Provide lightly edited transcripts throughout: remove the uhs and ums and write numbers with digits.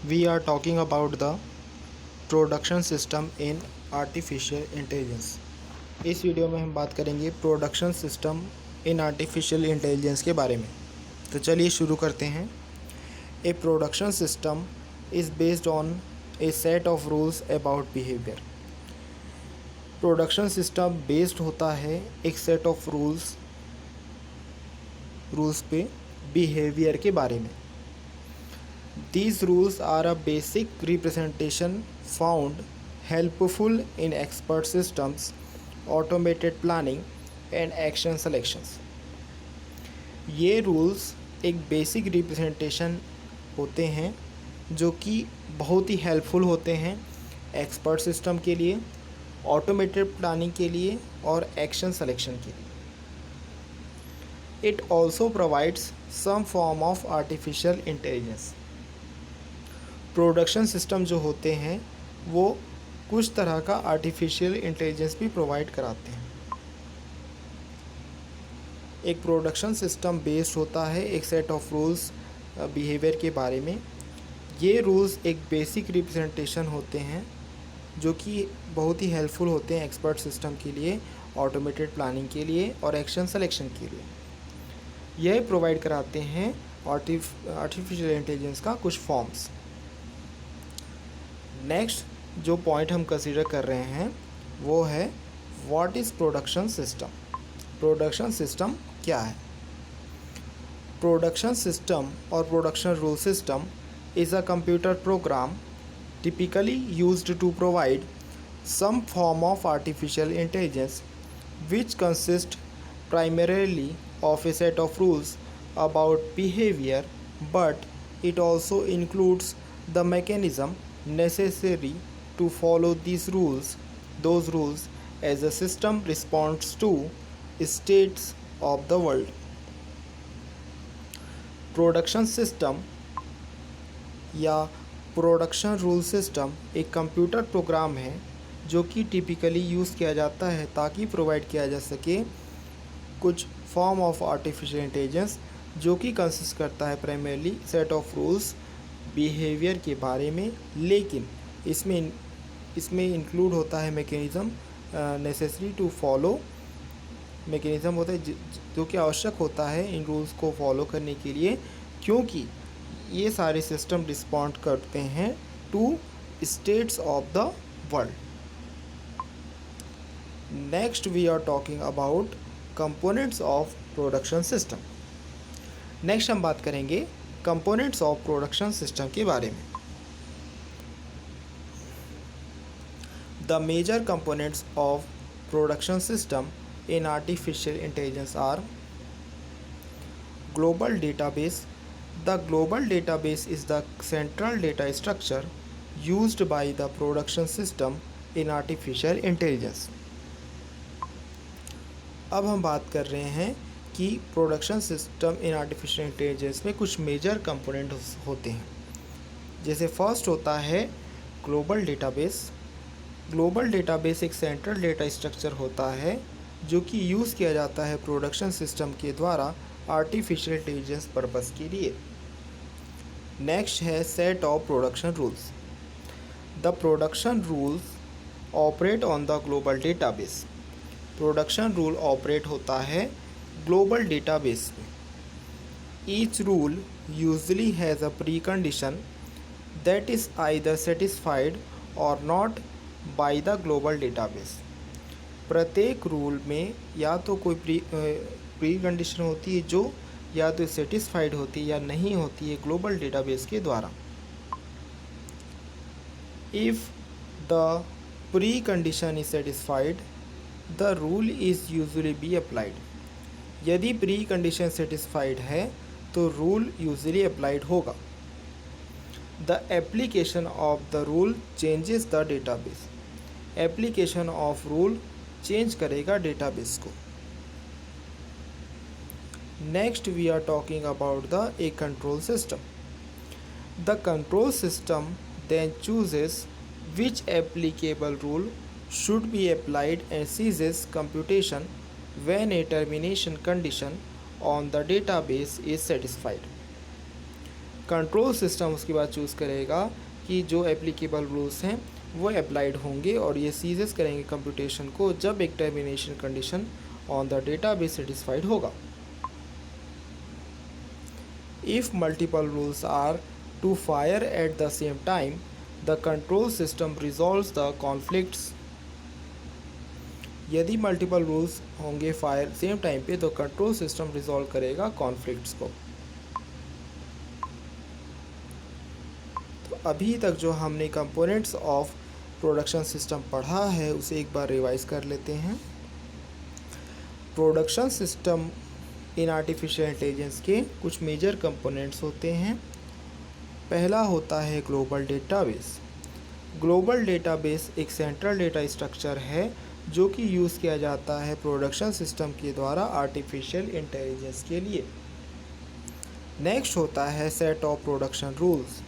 we are talking about the production system in artificial intelligence. इस video में हम बात करेंगे production system in artificial intelligence के बारे में। तो चलिए शुरू करते हैं। A production system is based on a set of rules about behaviour. Production system based होता है एक सेट ऑफ रूल्स पे बिहेवियर के बारे में। These rules are a basic representation found helpful in expert systems, automated planning and action selections। ये rules एक basic representation होते हैं जो कि बहुत ही हेल्पफुल होते हैं एक्सपर्ट सिस्टम के लिए, ऑटोमेटेड प्लानिंग के लिए और एक्शन सेलेक्शन के लिए। It also provides some form of artificial intelligence. Production system जो होते हैं वो कुछ तरह का आर्टिफिशियल इंटेलिजेंस भी प्रोवाइड कराते हैं। एक प्रोडक्शन सिस्टम बेस्ड होता है एक सेट ऑफ रूल्स बिहेवियर के बारे में। ये रूल्स एक बेसिक रिप्रेजेंटेशन होते हैं जो कि बहुत ही हेल्पफुल होते हैं एक्सपर्ट सिस्टम के लिए, ऑटोमेटेड प्लानिंग के लिए और एक्शन सेलेक्शन के लिए। यह प्रोवाइड कराते हैं आर्टिफिशियल इंटेलिजेंस का कुछ फॉर्म्स। नेक्स्ट जो पॉइंट हम कंसीडर कर रहे हैं वो है what is production system. Production system क्या है? प्रोडक्शन सिस्टम और production rule system is a computer program typically used to provide some form of artificial intelligence which consists primarily of a set of rules about behavior, but it also includes the mechanism necessary to follow those rules as a system responds to states of the world। Production system या production rule system एक computer program है जो कि typically use किया जाता है ताकि provide किया जा सके कुछ फॉर्म ऑफ आर्टिफिशियल इंटेलिजेंस जो कि कंसिस्ट करता है primarily set of rules behaviour के बारे में, लेकिन इसमें इंक्लूड होता है mechanism necessary to follow. Mechanism होता है जो कि आवश्यक होता है इन रूल्स को फॉलो करने के लिए, क्योंकि ये सारे सिस्टम रिस्पॉन्ड करते हैं to states of the world. Next we are talking about components of production system. Next हम बात करेंगे कंपोनेंट्स ऑफ प्रोडक्शन सिस्टम के बारे में। The major components of production system in artificial intelligence are global database. The global database is the central data structure used by the production system in artificial intelligence। अब हम बात कर रहे हैं कि production system in artificial intelligence में कुछ major component होते हैं। जैसे फर्स्ट होता है ग्लोबल डेटाबेस। ग्लोबल डेटाबेस एक सेंट्रल डेटा स्ट्रक्चर होता है जो कि यूज़ किया जाता है प्रोडक्शन सिस्टम के द्वारा आर्टिफिशियल इंटेलिजेंस पर्पस के लिए। नेक्स्ट है set of production rules. The production rules operate on the global database. Production rule operate होता है ग्लोबल डेटाबेस में। Each rule usually has a precondition that is either satisfied or not by the global database. प्रत्येक rule में या तो कोई pre condition होती है जो या तो सेटिस्फाइड होती है या नहीं होती है ग्लोबल डेटाबेस के द्वारा। If the pre condition is satisfied the rule is usually be applied. यदि प्री कंडीशन सेटिस्फाइड है तो रूल यूजुअली अप्लाइड होगा। The application of the rule changes the database. Application of rule change करेगा database को। Next we are talking about a control system. The control system then chooses which applicable rule should be applied and ceases computation when a termination condition on the database is satisfied। Control system उसके बाद choose करेगा कि जो applicable rules हैं वो applied होंगे और ये सीजेस करेंगे कंप्यूटेशन को जब एक termination condition on the database satisfied होगा। If multiple rules are to fire at the same time, the control system resolves the conflicts। यदि मल्टीपल रूल्स होंगे फायर सेम टाइम पे तो कंट्रोल सिस्टम रिजॉल्व करेगा conflicts को। तो अभी तक जो हमने कंपोनेंट्स ऑफ प्रोडक्शन सिस्टम पढ़ा है उसे एक बार रिवाइज कर लेते हैं। Production system in artificial intelligence के कुछ मेजर कंपोनेंट्स होते हैं। पहला होता है ग्लोबल डेटाबेस। ग्लोबल डेटाबेस एक सेंट्रल डेटा स्ट्रक्चर है जो कि यूज़ किया जाता है प्रोडक्शन सिस्टम के द्वारा आर्टिफिशियल इंटेलिजेंस के लिए। नेक्स्ट होता है set of production rules.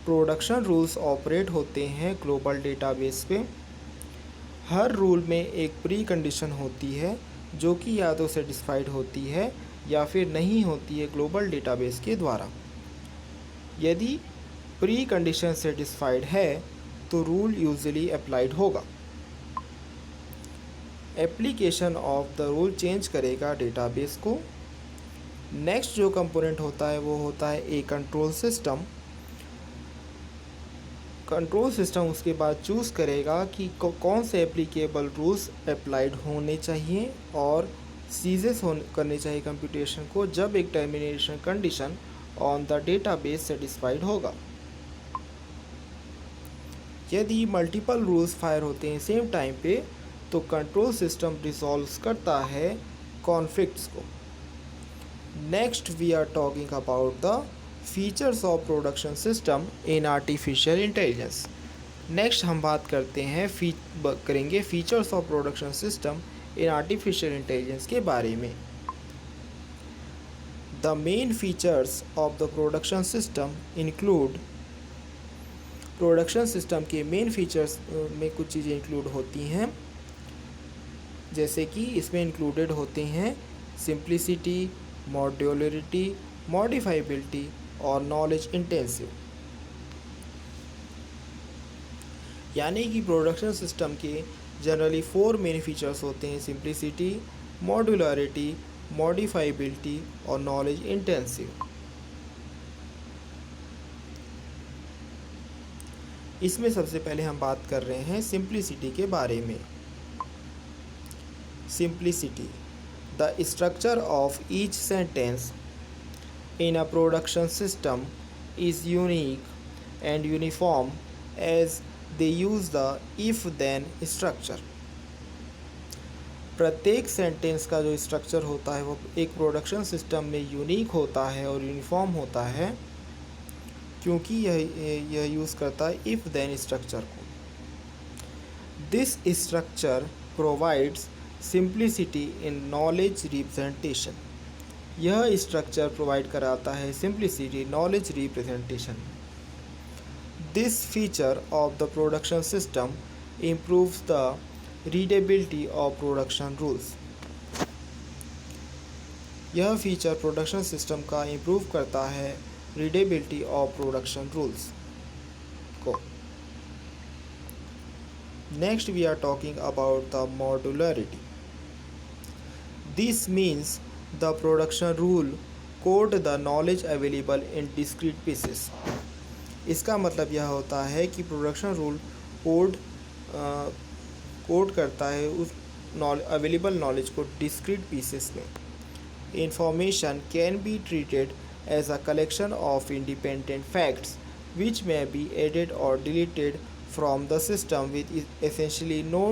Production rules operate होते हैं ग्लोबल डेटाबेस पे। हर रूल में एक प्री कंडीशन होती है जो कि या तो सेटिस्फाइड होती है या फिर नहीं होती है ग्लोबल डेटाबेस के द्वारा। यदि प्री कंडीशन सेटिस्फाइड है तो रूल यूजुअली अप्लाइड होगा। Application of the rule change करेगा डेटाबेस को। नेक्स्ट जो कंपोनेंट होता है वो होता है ए कंट्रोल सिस्टम। कंट्रोल सिस्टम उसके बाद चूज़ करेगा कि कौन से एप्लीकेबल रूल्स अप्लाइड होने चाहिए और सीजेस करने चाहिए कंप्यूटेशन को जब एक termination condition on the database satisfied होगा। यदि मल्टीपल रूल्स फायर होते हैं सेम टाइम पे तो कंट्रोल सिस्टम रिजॉल्व करता है कॉन्फ्लिक्ट्स को। Next we are talking about the features of production system in artificial intelligence. Next हम बात करते हैं करेंगे features of production system in artificial intelligence के बारे में। The main features of the production system include. Production system के main features में कुछ चीज़ें इंक्लूड होती हैं, जैसे कि इसमें इंक्लूडेड होते हैं सिंप्लिसिटी, मॉड्यूलरिटी, मॉडिफाइबिलिटी और नॉलेज इंटेंसिव। यानी कि प्रोडक्शन सिस्टम के जनरली 4 मेन फीचर्स होते हैं: सिंप्लिसिटी, मॉड्यूलरिटी, मॉडिफाइबिलिटी और नॉलेज इंटेंसिव। इसमें सबसे पहले हम बात कर रहे हैं सिंप्लिसिटी के बारे में। Simplicity, the structure of each sentence in a production system is unique and uniform as they use the if-then structure। प्रत्येक सेंटेंस का जो स्ट्रक्चर होता है वो एक प्रोडक्शन सिस्टम में यूनिक होता है और यूनिफॉर्म होता है क्योंकि यह यूज़ करता है इफ़ देन स्ट्रक्चर को। This structure provides simplicity in knowledge representation. यह स्ट्रक्चर प्रोवाइड कराता है simplicity knowledge representation. This feature of the production system improves the readability of production rules. यह फीचर प्रोडक्शन सिस्टम का improve करता है readability of production rules को। Next we are talking about the modularity. This means the production rule code the knowledge available in discrete pieces। इसका मतलब यह होता है कि प्रोडक्शन रूल कोड करता है उस अवेलेबल नॉलेज को डिस्क्रीट पीसेस में। Information can be treated as a collection of independent facts which may be added or deleted from the system with essentially no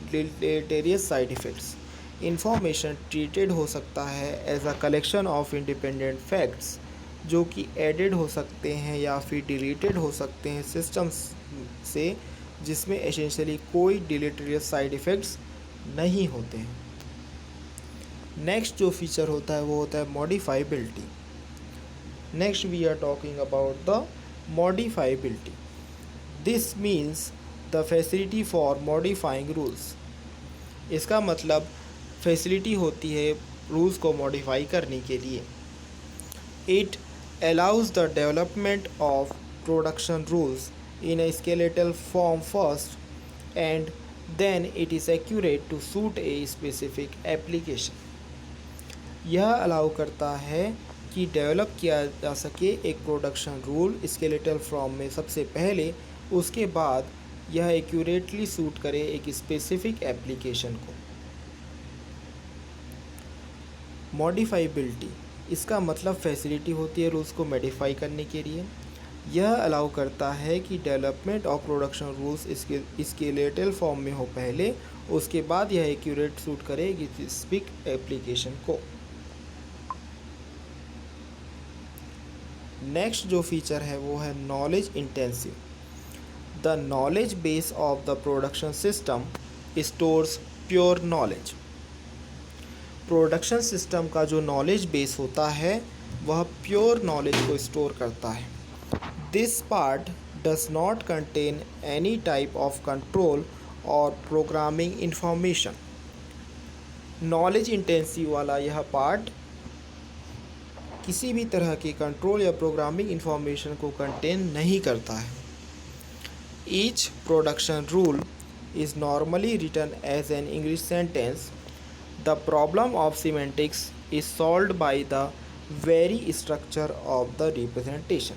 deleterious side effects। Information treated हो सकता है as a collection of independent facts जो कि added हो सकते हैं या फिर डिलीटेड हो सकते हैं सिस्टम्स से जिसमें एसेंशियली कोई डिलीटेरियस साइड इफ़ेक्ट्स नहीं होते हैं। नेक्स्ट जो फीचर होता है वो होता है modifiability. Next we are talking about the modifiability. This means the facility for modifying rules. इसका मतलब फैसिलिटी होती है रूल्स को मॉडिफाई करने के लिए। It allows the development of production rules in a skeletal form first, and then it is accurate to suit a specific application. यह allow करता है कि डेवलप किया जा सके एक प्रोडक्शन रूल स्केलेटल फॉर्म में सबसे पहले, उसके बाद यह एक्यूरेटली सूट करे एक स्पेसिफिक एप्लीकेशन को। मॉडिफाइबिलिटी, इसका मतलब फैसिलिटी होती है रूल्स को मॉडिफाई करने के लिए। यह अलाउ करता है कि development of production rules skeletal form में हो पहले, उसके बाद यह एक्यूरेट सूट करे स्पेसिफिक एप्लीकेशन को। नेक्स्ट जो फीचर है वो है knowledge intensive. The knowledge base of the production system stores pure knowledge. Production system का जो नॉलेज बेस होता है वह प्योर नॉलेज को स्टोर करता है। This part does not contain any type of control और प्रोग्रामिंग इंफॉर्मेशन। नॉलेज इंटेंसिव वाला यह पार्ट किसी भी तरह के कंट्रोल या प्रोग्रामिंग इंफॉर्मेशन को कंटेन नहीं करता है। Each production rule is normally written as an English sentence. The problem of semantics is solved by the very structure of the representation.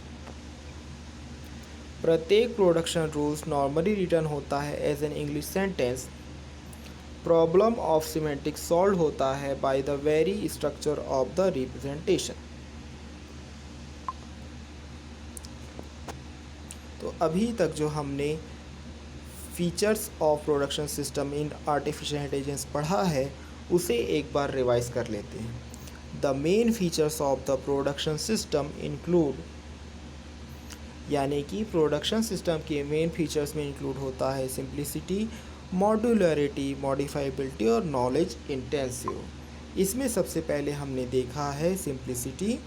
प्रत्येक प्रोडक्शन रूल्स नॉर्मली रिटर्न होता है as an English sentence. Problem of semantics solve होता है by the very structure of the representation. तो अभी तक जो हमने features of production system in artificial intelligence पढ़ा है उसे एक बार रिवाइज कर लेते हैं। The main features of the production system include, यानी कि प्रोडक्शन सिस्टम के मेन फीचर्स में इंक्लूड होता है सिंप्लिसिटी, मॉड्यूलरिटी, मॉडिफाइबिलिटी और नॉलेज इंटेंसिव। इसमें सबसे पहले हमने देखा है सिंप्लिसिटी।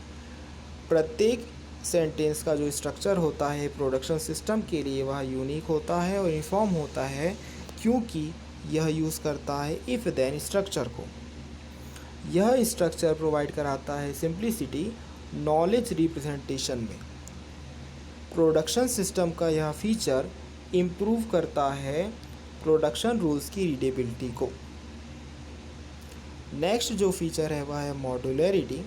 प्रत्येक सेंटेंस का जो स्ट्रक्चर होता है प्रोडक्शन सिस्टम के लिए वह यूनिक होता है और यूनिफॉर्म होता है, क्योंकि यह यूज़ करता है इफ़ देन स्ट्रक्चर को। यह स्ट्रक्चर प्रोवाइड कराता है सिंप्लिसिटी नॉलेज रिप्रेजेंटेशन में। प्रोडक्शन सिस्टम का यह फीचर इम्प्रूव करता है प्रोडक्शन रूल्स की रीडेबिलिटी को। नेक्स्ट जो फीचर है वह है मॉड्यूलरिटी।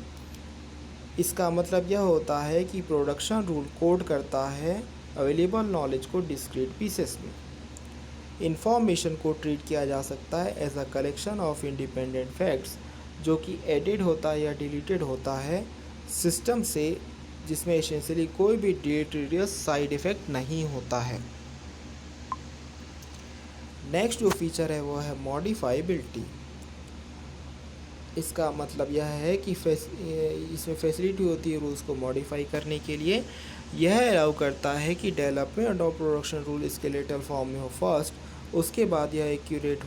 इसका मतलब यह होता है कि प्रोडक्शन रूल कोड करता है अवेलेबल नॉलेज को डिस्क्रीट पीसेस में। इंफॉर्मेशन को ट्रीट किया जा सकता है as a collection of independent facts, जो कि एडिड होता है या डिलीटेड होता है सिस्टम से, जिसमें एसेंशियली कोई भी डिलीटेरियस साइड इफ़ेक्ट नहीं होता है। नेक्स्ट जो फीचर है वो है मॉडिफाइबिलिटी। इसका मतलब यह है कि इसमें फैसिलिटी होती है रूल्स को मॉडिफाई करने के लिए। यह अलाउ करता है कि development of production rule skeletal form में हो फर्स्ट, उसके बाद यह एक्यूरेट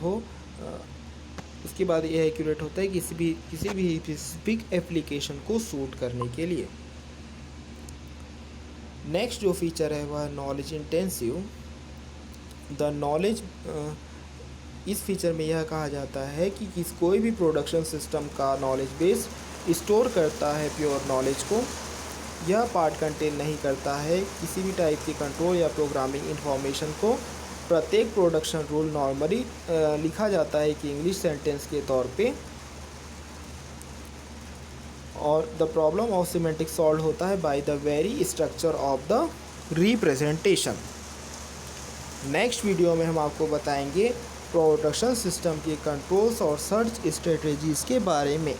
होता है किसी भी स्पेसिफिक एप्लीकेशन को सूट करने के लिए। नेक्स्ट जो फीचर है वह नॉलेज इंटेंसिव। द नॉलेज, इस फीचर में यह कहा जाता है कि कोई भी प्रोडक्शन सिस्टम का नॉलेज बेस स्टोर करता है प्योर नॉलेज को। यह पार्ट कंटेन नहीं करता है किसी भी टाइप की कंट्रोल या प्रोग्रामिंग इंफॉर्मेशन को। प्रत्येक प्रोडक्शन रूल नॉर्मली लिखा जाता है कि इंग्लिश सेंटेंस के तौर पे, और the problem of semantics solve होता है by the very structure of the representation. Next video में हम आपको बताएंगे प्रोडक्शन सिस्टम के कंट्रोल्स और सर्च स्ट्रेटजीज़ के बारे में।